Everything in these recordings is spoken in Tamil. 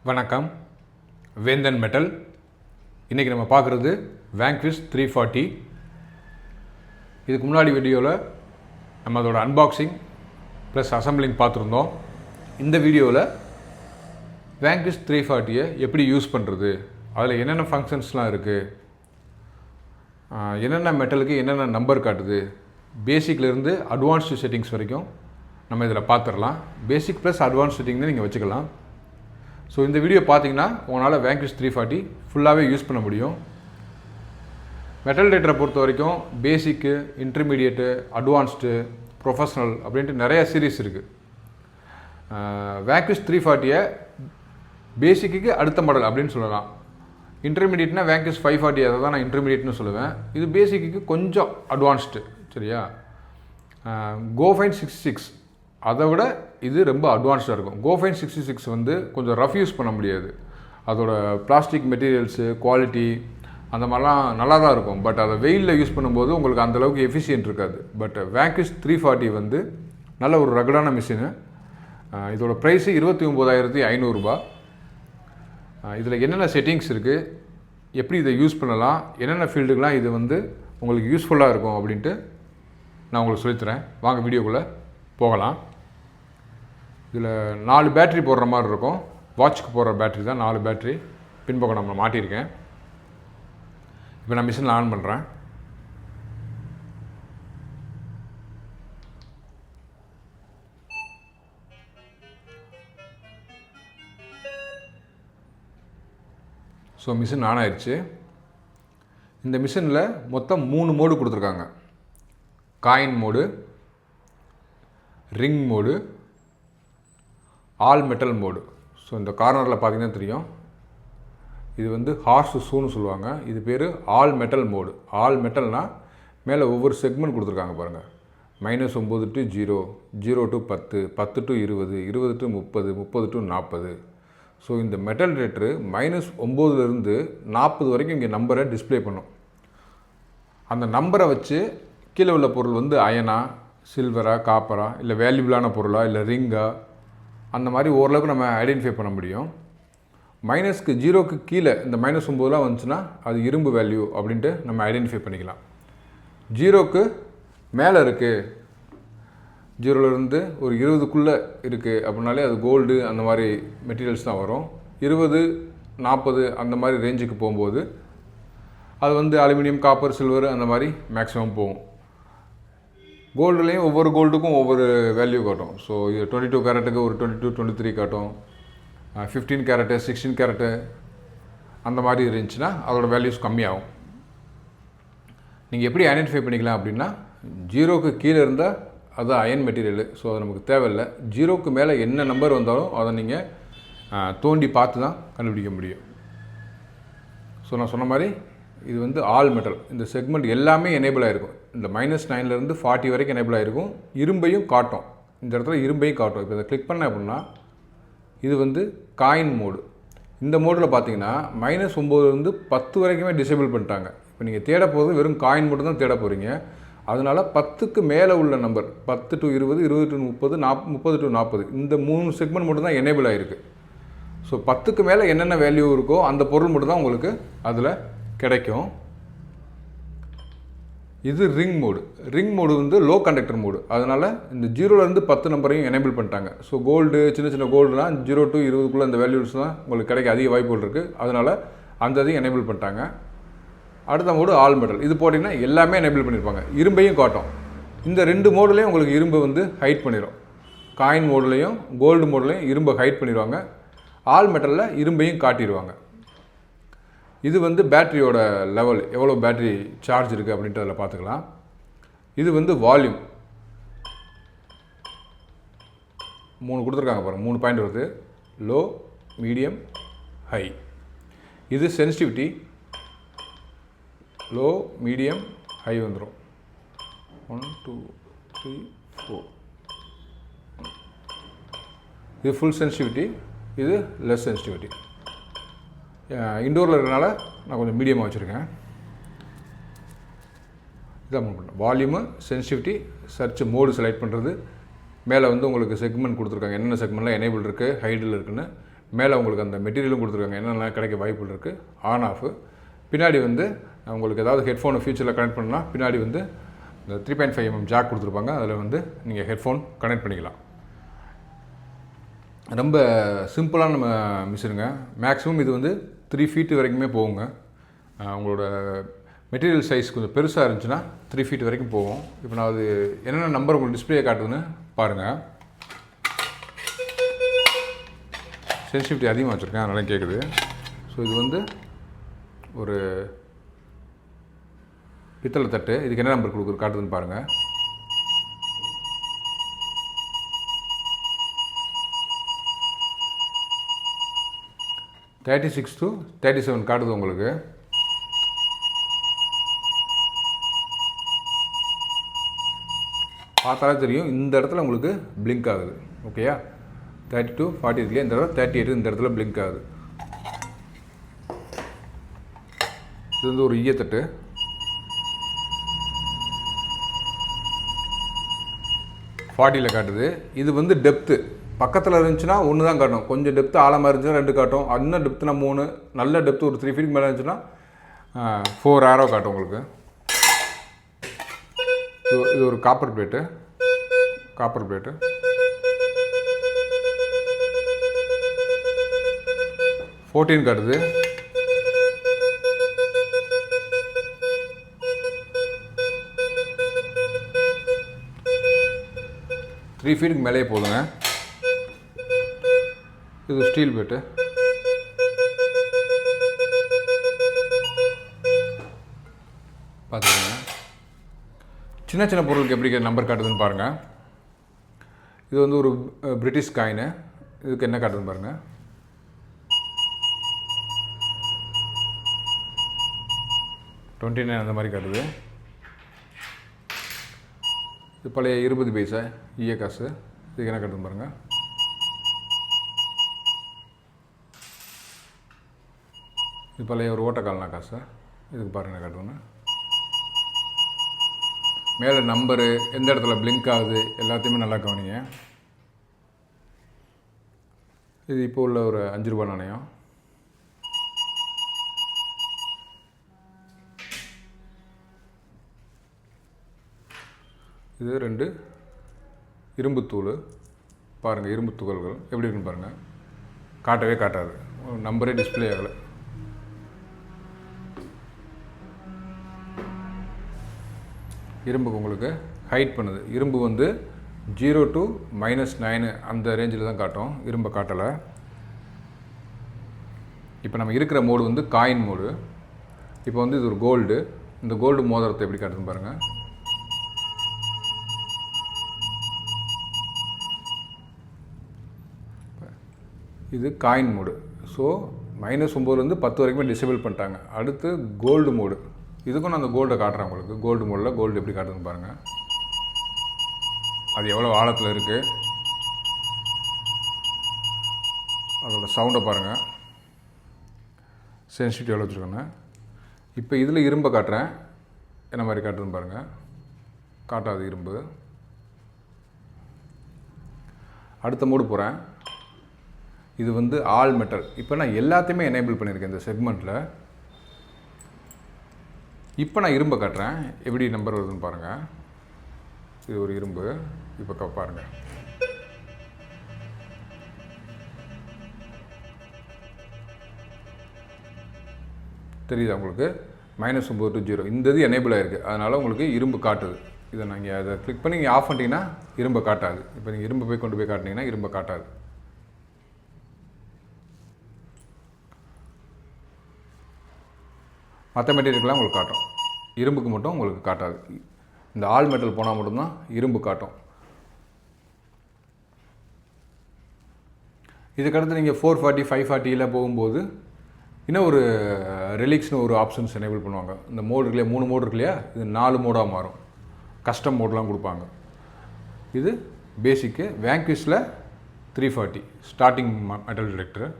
வணக்கம். வேந்தன் மெட்டல். இன்றைக்கி நம்ம பார்க்குறது வேங்க்விஷ் 340. இதுக்கு முன்னாடி வீடியோவில் நம்ம அதோட அன்பாக்சிங் ப்ளஸ் அசம்பிளிங் பார்த்துருந்தோம். இந்த வீடியோவில் வேங்க்விஷ் 340 எப்படி யூஸ் பண்ணுறது, அதில் என்னென்ன ஃபங்க்ஷன்ஸ்லாம் இருக்குது, என்னென்ன மெட்டலுக்கு என்னென்ன நம்பர் காட்டுது, பேசிக்லேருந்து அட்வான்ஸ்டு செட்டிங்ஸ் வரைக்கும் நம்ம இதில் பார்த்துடலாம். பேசிக் ப்ளஸ் அட்வான்ஸ் செட்டிங்னு நீங்கள் வச்சுக்கலாம். ஸோ இந்த வீடியோ பார்த்தீங்கன்னா உங்களால் வேங்க்விஷ் 340 ஃபுல்லாகவே யூஸ் பண்ண முடியும். மெட்டல் டேட்டரை பொறுத்த வரைக்கும் பேசிக்கு, இன்டர்மீடியேட்டு, அட்வான்ஸ்டு, ப்ரொஃபஷ்னல் அப்படின்ட்டு நிறைய சீரீஸ் இருக்குது. வேங்க்விஷ் 340 பேசிக்கு அடுத்த மாடல் அப்படின்னு சொல்லலாம். இன்டர்மீடியட்னா வேங்க்விஷ் 540, அதை தான் நான் இன்டர்மீடியட்னு சொல்லுவேன். இது பேசிக்கு கொஞ்சம் அட்வான்ஸ்டு. சரியா? கோஃபைன் 66 அதை விட இது ரொம்ப அட்வான்ஸ்டாக இருக்கும். கோஃபைன் 66 வந்து கொஞ்சம் ரஃப் யூஸ் பண்ண முடியாது. அதோட பிளாஸ்டிக் மெட்டீரியல்ஸு, குவாலிட்டி அந்த மாதிரிலாம் நல்லா தான் இருக்கும். பட் அதை வெயிலில் யூஸ் பண்ணும்போது உங்களுக்கு அந்தளவுக்கு எஃபிஷியன்ட் இருக்காது. பட் வேங்க்விஷ் 340 வந்து நல்ல ஒரு ரகடான மிஷினு. இதோட ப்ரைஸு 29,500 இதில் என்னென்ன செட்டிங்ஸ் இருக்குது, எப்படி இதை யூஸ் பண்ணலாம், என்னென்ன ஃபீல்டுக்கெலாம் இது வந்து உங்களுக்கு யூஸ்ஃபுல்லாக இருக்கும் அப்படின்ட்டு நான் உங்களுக்கு சொல்லித்தரேன். வாங்க வீடியோக்குள்ளே போகலாம். இதில் 4 பேட்ரி போடுற மாதிரி இருக்கும். வாட்சுக்கு போடுற பேட்ரி தான் 4 பேட்ரி பின்பக்கம் நம்ம மாட்டியிருக்கேன். இப்போ நான் மிஷினில் ஆன் பண்ணுறேன். ஸோ மிஷின் ஆன் ஆயிடுச்சு. இந்த மிஷினில் மொத்தம் 3 மோடு கொடுத்துருக்காங்க. Coin mode, ring mode, all metal mode. So இந்த கார்னரில் பார்த்தீங்கன்னா தெரியும், இது வந்து ஹார்ஸ் ஷூன்னு சொல்லுவாங்க. இது பேர் ஆல் மெட்டல் மோடு. ஆல் மெட்டல்னால் மேலே ஒவ்வொரு செக்மெண்ட் கொடுத்துருக்காங்க பாருங்கள். -9 to 0, 0 to 10, 10 to 20, 20 to 30, 30 to 40. So இந்த மெட்டல் ரேட்ரு -9லேருந்து 40 வரைக்கும் இங்கே நம்பரை டிஸ்பிளே பண்ணும். அந்த நம்பரை வச்சு கீழே உள்ள பொருள் வந்து அயனா, சில்வரா, காப்பரா, இல்லை வேல்யூபிளான பொருளா, இல்லை ரிங்கா, அந்த மாதிரி ஓரளவுக்கு நம்ம ஐடென்டிஃபை பண்ண முடியும். மைனஸ்க்கு 0க்கு கீழே இந்த -9 வந்துச்சுன்னா அது இரும்பு வேல்யூ அப்படின்ட்டு நம்ம ஐடென்டிஃபை பண்ணிக்கலாம். 0க்கு மேலே இருக்குது, 0லேருந்து ஒரு 20க்குள்ளே இருக்குது அப்படின்னாலே அது கோல்டு அந்த மாதிரி மெட்டீரியல்ஸ் தான் வரும். 20, 40 அந்த மாதிரி ரேஞ்சுக்கு போகும்போது அது வந்து அலுமினியம், காப்பர், சில்வர் அந்த மாதிரி மேக்ஸிமம் போகும். கோல்டுலேயும் ஒவ்வொரு கோல்டுக்கும் ஒவ்வொரு வேல்யூ காட்டும். ஸோ இது 22 கேரட்டுக்கு ஒரு 22, 23 காட்டும். 15 கேரட்டு, 16 கேரட்டு அந்த மாதிரி இருந்துச்சுன்னா அதோட வேல்யூஸ் கம்மியாகும். நீங்கள் எப்படி ஐடென்டிஃபை பண்ணிக்கலாம் அப்படின்னா, 0க்கு கீழே இருந்தால் அது அயன் மெட்டீரியல். ஸோ அது நமக்கு தேவையில்லை. 0க்கு மேலே என்ன நம்பர் வந்தாலும் அதை நீங்கள் தோண்டி பார்த்து தான் கண்டுபிடிக்க முடியும். ஸோ நான் சொன்ன மாதிரி இது வந்து ஆல் மெட்டல். இந்த செக்மெண்ட் எல்லாமே எனேபிள் ஆகிருக்கும். இந்த -9லேருந்து 40 வரைக்கும் எனேபிள் ஆகிருக்கும். இரும்பையும் காட்டும். இந்த இடத்துல இரும்பையும் காட்டும். இப்போ இதை கிளிக் பண்ண அப்படின்னா இது வந்து காயின் மோடு. இந்த மோடில் பார்த்தீங்கன்னா -9லேருந்து 10 வரைக்குமே டிசேபிள் பண்ணிட்டாங்க. இப்போ நீங்கள் தேட போகிறது வெறும் காயின் மோடு தான் தேட போகிறீங்க. அதனால் 10க்கு மேலே உள்ள நம்பர் 10 to 20, 20 to 30, 30 to 40 இந்த 3 செக்மெண்ட் மட்டும் தான் எனேபிள் ஆகிருக்கு. ஸோ 10க்கு மேலே என்னென்ன வேல்யூ இருக்கோ அந்த பொருள் மட்டும் தான் உங்களுக்கு அதில் கிடைக்கும். இது ரிங் மோடு. ரிங் மோடு வந்து லோ கண்டக்டர் மோடு. அதனால் இந்த 0லேருந்து 10 நம்பரையும் எனேபிள் பண்ணிட்டாங்க. ஸோ கோல்டு, சின்ன சின்ன கோல்டுலாம் 0 to 20க்குள்ளே அந்த வேல்யூஸ் தான் உங்களுக்கு கிடைக்க அதிக வாய்ப்புகள் இருக்குது. அதனால் அந்த இதையும் எனேபிள் பண்ணிட்டாங்க. அடுத்த மோடு ஆல் மெட்டல். இது போட்டிங்கன்னா எல்லாமே எனேபிள் பண்ணியிருப்பாங்க. இரும்பையும் காட்டும். இந்த 2 மோடுலேயும் உங்களுக்கு இரும்பு வந்து ஹைட் பண்ணிடும். காயின் மோட்லேயும் கோல்டு மோட்லேயும் இரும்பை ஹைட் பண்ணிடுவாங்க. ஆல் மெட்டலில் இரும்பையும் காட்டிடுவாங்க. இது வந்து பேட்டரியோட லெவல், எவ்வளோ பேட்டரி சார்ஜ் இருக்குது அப்படின்ட்டு அதில் பார்த்துக்கலாம். இது வந்து வால்யூம் 3 கொடுத்துருக்காங்க பாருங்கள். 3 பாயிண்ட் வருது. Low, medium, high. இது சென்சிட்டிவிட்டி. லோ, மீடியம், ஹை வந்துடும். 1, 2, 3, 4. இது ஃபுல் சென்சிட்டிவிட்டி. இது லெஸ் சென்சிட்டிவிட்டி. இண்டோரில் இருக்கிறனால நான் கொஞ்சம் மீடியமாக வச்சுருக்கேன். இதான் பண்ணுறேன். Volume, sensitivity, search mode select பண்ணுறது, மேலே வந்து உங்களுக்கு செக்மெண்ட் கொடுத்துருக்காங்க, என்னென்ன செக்மெண்ட்லாம் எனேபிள் இருக்குது, ஹைடில் இருக்குன்னு. மேலே உங்களுக்கு அந்த மெட்டீரியலும் கொடுத்துருக்காங்க, என்னென்ன கிடைக்க வாய்ப்புகள் இருக்குது, ஆன் ஆஃப். பின்னாடி வந்து உங்களுக்கு ஏதாவது ஹெட்ஃபோனை ஃபியூச்சரில் கனெக்ட் பண்ணால் பின்னாடி வந்து இந்த 3.5 mm ஜாக் கொடுத்துருப்பாங்க, அதில் வந்து நீங்கள் ஹெட்ஃபோன் கனெக்ட் பண்ணிக்கலாம். ரொம்ப சிம்பிளான நம்ம மிஷினுங்க. மேக்ஸிமம் இது வந்து 3 feet வரைக்குமே போகுங்க. உங்களோட மெட்டீரியல் சைஸ் கொஞ்சம் பெருசாக இருந்துச்சுன்னா 3 feet வரைக்கும் போகும். இப்போ நான் அது என்னென்ன நம்பர் உங்களுக்கு டிஸ்பிளே காட்டுதுன்னு பாருங்கள். சென்சிட்டிவிட்டி அதிகமாக வச்சுருக்கேன், அதனால கேட்குது. ஸோ இது வந்து ஒரு பித்தளை தட்டு. இதுக்கு என்ன நம்பர் கொடுக்குறது காட்டுதுன்னு பாருங்கள். (36 to 37) காட்டுது உங்களுக்கு. பார்த்தாலே தெரியும், இந்த இடத்துல உங்களுக்கு பிளிங்க் ஆகுது. ஓகேயா, 30 to 40 இருக்குல்லையா, இந்த இடத்துல 38 இந்த இடத்துல பிளிங்க் ஆகுது. இது வந்து ஒரு ஈயத்தட்டு. ஃபார்ட்டியில் காட்டுது. இது வந்து டெப்த்து. பக்கத்தில் இருந்துச்சுன்னா ஒன்று தான் காட்டும், கொஞ்சம் டெப்த்து ஆழமாக இருந்துச்சுன்னா 2 காட்டும், இன்னும் டெப்த்துனா 3, நல்ல டெப்த்து ஒரு 3 feet மேலே இருந்துச்சுன்னா 4 arrow காட்டும் உங்களுக்கு. இது ஒரு காப்பர் பிளேட்டு. 14 காட்டுது. த்ரீ ஃபீட்டுக்கு மேலேயே போதுங்க. இது ஸ்டீல் பிளேட்டு. பார்த்துக்கோங்க, சின்ன சின்ன பொருளுக்கு எப்படி நம்பர் காட்டுதுன்னு பாருங்கள். இது வந்து ஒரு பிரிட்டிஷ் காயினு. இதுக்கு என்ன காட்டுதுன்னு பாருங்கள். 29 அந்த மாதிரி காட்டுது. இது பழைய 20 பைசா ஈய காசு. இதுக்கு என்ன காட்டுதுன்னு பாருங்கள். இது பழைய ஒரு ஓட்டக்கால்னா காசு. இதுக்கு பாருங்கள் என்ன காட்டுதுன்னு. மேலே நம்பரு, எந்த இடத்துல பிளிங்க் ஆகுது, எல்லாத்தையுமே நல்லா கவனிங்க. இது இப்போ உள்ள ஒரு 5 ரூபாய் நாணயம். இது 2 இரும்புத்தூள். பாருங்கள், இரும்பு துகள்கள் எப்படி இருக்குன்னு பாருங்கள். காட்டவே காட்டாது, நம்பரே டிஸ்பிளே ஆகலை. இரும்புக்கு உங்களுக்கு ஹைட் பண்ணுது. இரும்பு வந்து 0 to -9 அந்த ரேஞ்சில் தான் காட்டும், இரும்பை காட்டலை. இப்போ நம்ம இருக்கிற மோடு வந்து காயின் மோடு. இப்போ வந்து இது ஒரு கோல்டு. இந்த கோல்டு மோதிரத்தை எப்படி காட்டுதுன்னு பாருங்கள். இது காயின் மோடு. ஸோ -9லேருந்து 10 வரைக்குமே டிசேபிள் பண்ணிட்டாங்க. அடுத்து கோல்டு மோடு. இதுக்கும் நான் அந்த கோல்டை காட்டுறேன் உங்களுக்கு. கோல்டு மோடில் கோல்டு எப்படி காட்டுதுன்னு பாருங்கள். அது எவ்வளோ ஆழத்தில் இருக்குது, அதோட சவுண்டை பாருங்கள், சென்சிட்டிவ் எவ்வளோ வச்சுருக்கோங்க. இப்போ இதில் இரும்பை காட்டுறேன், என்ன மாதிரி காட்டுதுன்னு பாருங்கள். காட்டாது இரும்பு. அடுத்த மோடு போகிறேன். இது வந்து ஆல் மெட்டல். இப்போ நான் எல்லாத்தையுமே எனேபிள் பண்ணியிருக்கேன் இந்த செக்மெண்ட்டில். இப்போ நான் இரும்பை காட்டுறேன், எப்படி நம்பர் வருதுன்னு பாருங்கள். இது ஒரு இரும்பு. இப்போ பாருங்கள், தெரியுதா உங்களுக்கு? -9 to 0 இந்த இது எனேபிள் ஆகிருக்கு, அதனால் உங்களுக்கு இரும்பு காட்டுது. இதை நீங்கள் அதை கிளிக் பண்ணி நீங்கள் ஆஃப் பண்ணிட்டீங்கன்னா இரும்பை காட்டாது. இப்போ நீங்கள் இரும்பை போய் கொண்டு போய் காட்டினீங்கன்னா இரும்பை காட்டாது. மற்ற மெட்டீரியலுக்கெலாம் உங்களுக்கு காட்டும், இரும்புக்கு மட்டும் உங்களுக்கு காட்டாது. இந்த ஆல் மெட்டல் போனால் மட்டும்தான் இரும்பு காட்டும். இதுக்கடுத்து நீங்கள் 440 540 போகும்போது இன்னும் ஒரு ரிலிக்ஸ்னு ஒரு ஆப்ஷன்ஸ் எனேபிள் பண்ணுவாங்க. இந்த மோடு இருக்குல்லையா, 3 மோடு இருக்கு இல்லையா, இது 4 மோடாக மாறும். கஸ்டம் மோட்லாம் கொடுப்பாங்க. இது பேசிக்கு. வேங்கிஷில் 340 starting metal detector.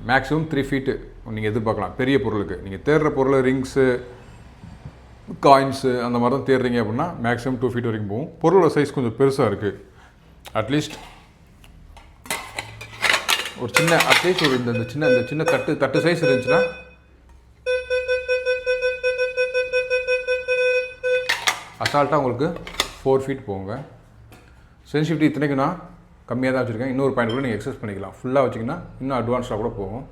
Maximum 3 feet நீங்கள் எதிர்பார்க்கலாம் பெரிய பொருளுக்கு. நீங்கள் தேடுற பொருள் ரிங்ஸு, காயின்ஸு அந்த மாதிரி தான் தேடுறீங்க அப்படின்னா மேக்ஸிமம் 2 feet வரைக்கும் போகும். பொருளோட சைஸ் கொஞ்சம் பெருசாக இருக்குது. அட்லீஸ்ட் ஒரு சின்ன அட்லீஸ்ட் ஒரு இந்த சின்ன தட்டு சைஸ் இருந்துச்சுன்னா அசால்ட்டாக உங்களுக்கு 4 ஃபீட் போங்க. சென்சிட்டிவிட்டி இத்தனைக்கு நான் கம்மியாக தான் வச்சுருக்கேன். இன்னொரு பாயிண்ட் கூட நீங்கள் எக்ஸஸ் பண்ணிக்கலாம். ஃபுல்லாக வச்சிங்கன்னா இன்னும் அட்வான்ஸாக கூட போகும்.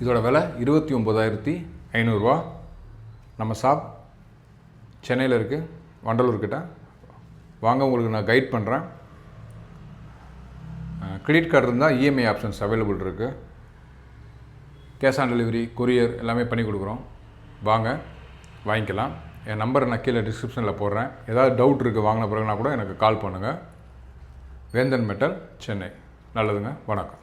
இதோட விலை 29,500 நம்ம ஷாப் சென்னையில் இருக்குது, வண்டலூர்கிட்ட. வாங்க, உங்களுக்கு நான் கைட் பண்ணுறேன். கிரெடிட் கார்டு இருந்தால் இஎம்ஐ ஆப்ஷன்ஸ் அவைலபிள் இருக்குது. கேஷ் ஆன் டெலிவரி, கொரியர் எல்லாமே பண்ணி கொடுக்குறோம். வாங்க, வாங்கிக்கலாம். என் நம்பரை நான் கீழே டிஸ்கிரிப்ஷனில் போடுறேன். ஏதாவது டவுட் இருக்குது வாங்கின பிறகுனா கூட எனக்கு கால் பண்ணுங்கள். வேந்தன் மெட்டல், சென்னை. நல்லதுங்க, வணக்கம்.